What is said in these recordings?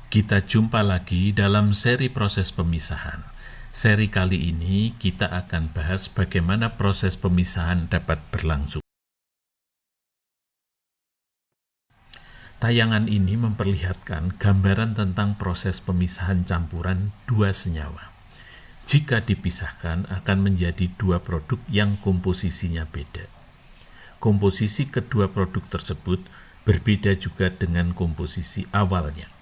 Kita jumpa lagi dalam seri proses pemisahan. Seri kali ini kita akan bahas bagaimana proses pemisahan dapat berlangsung. Tayangan ini memperlihatkan gambaran tentang proses pemisahan campuran dua senyawa. Jika dipisahkan akan menjadi dua produk yang komposisinya beda. Komposisi kedua produk tersebut berbeda juga dengan komposisi awalnya.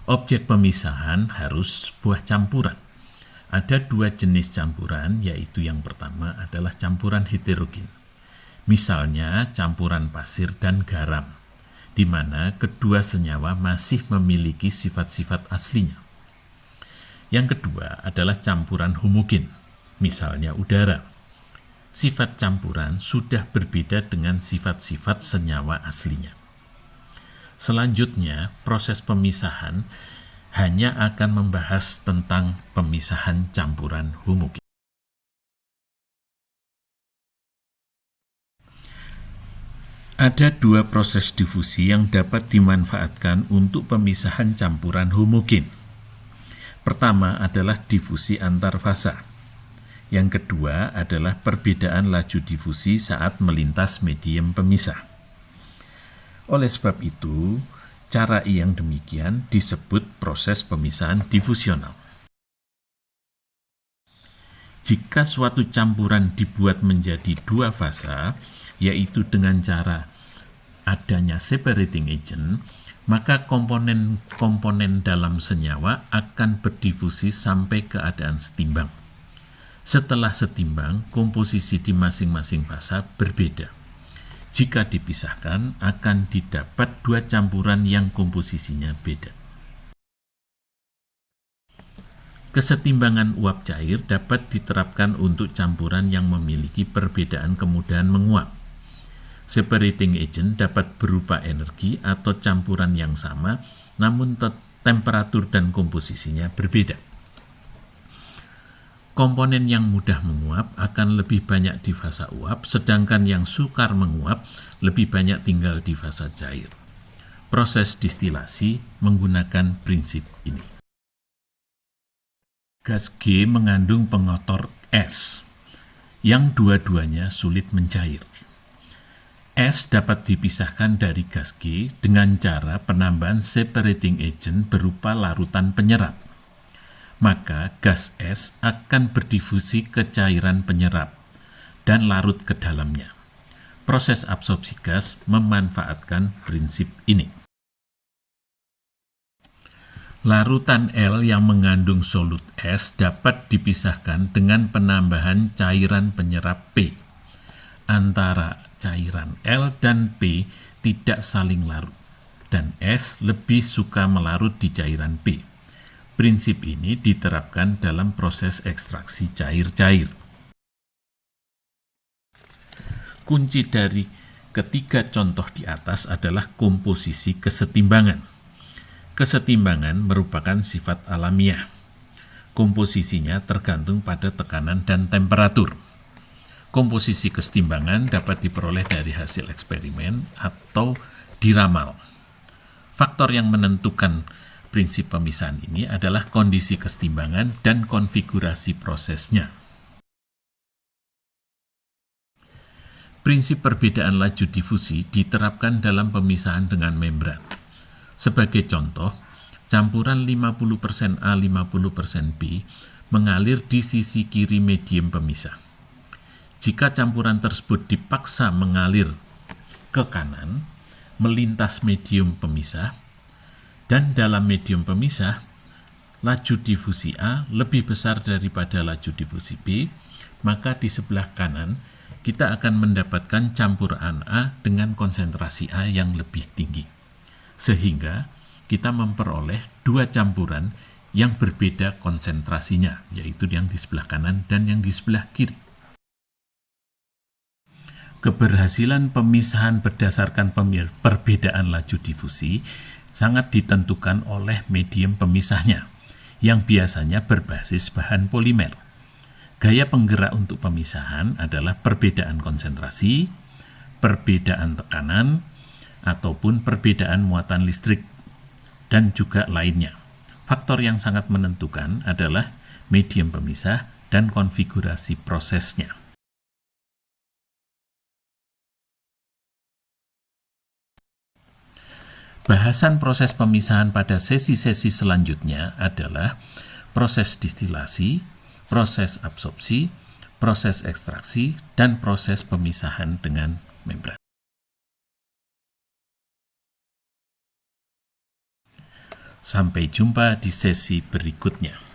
Objek pemisahan harus buah campuran. Ada dua jenis campuran, yaitu yang pertama adalah campuran heterogen. Misalnya campuran pasir dan garam, di mana kedua senyawa masih memiliki sifat-sifat aslinya. Yang kedua adalah campuran homogen, misalnya udara. Sifat campuran sudah berbeda dengan sifat-sifat senyawa aslinya. Selanjutnya, proses pemisahan hanya akan membahas tentang pemisahan campuran homogen. Ada dua proses difusi yang dapat dimanfaatkan untuk pemisahan campuran homogen. Pertama adalah difusi antar fasa. Yang kedua adalah perbedaan laju difusi saat melintas medium pemisah. Oleh sebab itu, cara yang demikian disebut proses pemisahan difusional. Jika suatu campuran dibuat menjadi dua fasa, yaitu dengan cara adanya separating agent, maka komponen-komponen dalam senyawa akan berdifusi sampai keadaan setimbang. Setelah setimbang, komposisi di masing-masing fasa berbeda. Jika dipisahkan, akan didapat dua campuran yang komposisinya beda. Kesetimbangan uap cair dapat diterapkan untuk campuran yang memiliki perbedaan kemudahan menguap. Separating agent dapat berupa energi atau campuran yang sama, namun temperatur dan komposisinya berbeda. Komponen yang mudah menguap akan lebih banyak di fasa uap, sedangkan yang sukar menguap lebih banyak tinggal di fasa cair. Proses distilasi menggunakan prinsip ini. Gas G mengandung pengotor S, yang dua-duanya sulit mencair. S dapat dipisahkan dari gas G dengan cara penambahan separating agent berupa larutan penyerap. Maka gas S akan berdifusi ke cairan penyerap dan larut ke dalamnya. Proses absorpsi gas memanfaatkan prinsip ini. Larutan L yang mengandung solut S dapat dipisahkan dengan penambahan cairan penyerap P. Antara cairan L dan P tidak saling larut, dan S lebih suka melarut di cairan P. Prinsip ini diterapkan dalam proses ekstraksi cair-cair. Kunci dari ketiga contoh di atas adalah komposisi kesetimbangan. Kesetimbangan merupakan sifat alamiah. Komposisinya tergantung pada tekanan dan temperatur. Komposisi kesetimbangan dapat diperoleh dari hasil eksperimen atau diramal. Faktor yang menentukan prinsip pemisahan ini adalah kondisi kesetimbangan dan konfigurasi prosesnya. Prinsip perbedaan laju difusi diterapkan dalam pemisahan dengan membran. Sebagai contoh, campuran 50% A 50% B mengalir di sisi kiri medium pemisah. Jika campuran tersebut dipaksa mengalir ke kanan, melintas medium pemisah, dan dalam medium pemisah, laju difusi A lebih besar daripada laju difusi B, maka di sebelah kanan kita akan mendapatkan campuran A dengan konsentrasi A yang lebih tinggi. Sehingga kita memperoleh dua campuran yang berbeda konsentrasinya, yaitu yang di sebelah kanan dan yang di sebelah kiri. Keberhasilan pemisahan berdasarkan perbedaan laju difusi sangat ditentukan oleh medium pemisahnya, yang biasanya berbasis bahan polimer. Gaya penggerak untuk pemisahan adalah perbedaan konsentrasi, perbedaan tekanan, ataupun perbedaan muatan listrik, dan juga lainnya. Faktor yang sangat menentukan adalah medium pemisah dan konfigurasi prosesnya. Bahasan proses pemisahan pada sesi-sesi selanjutnya adalah proses distilasi, proses absorpsi, proses ekstraksi, dan proses pemisahan dengan membran. Sampai jumpa di sesi berikutnya.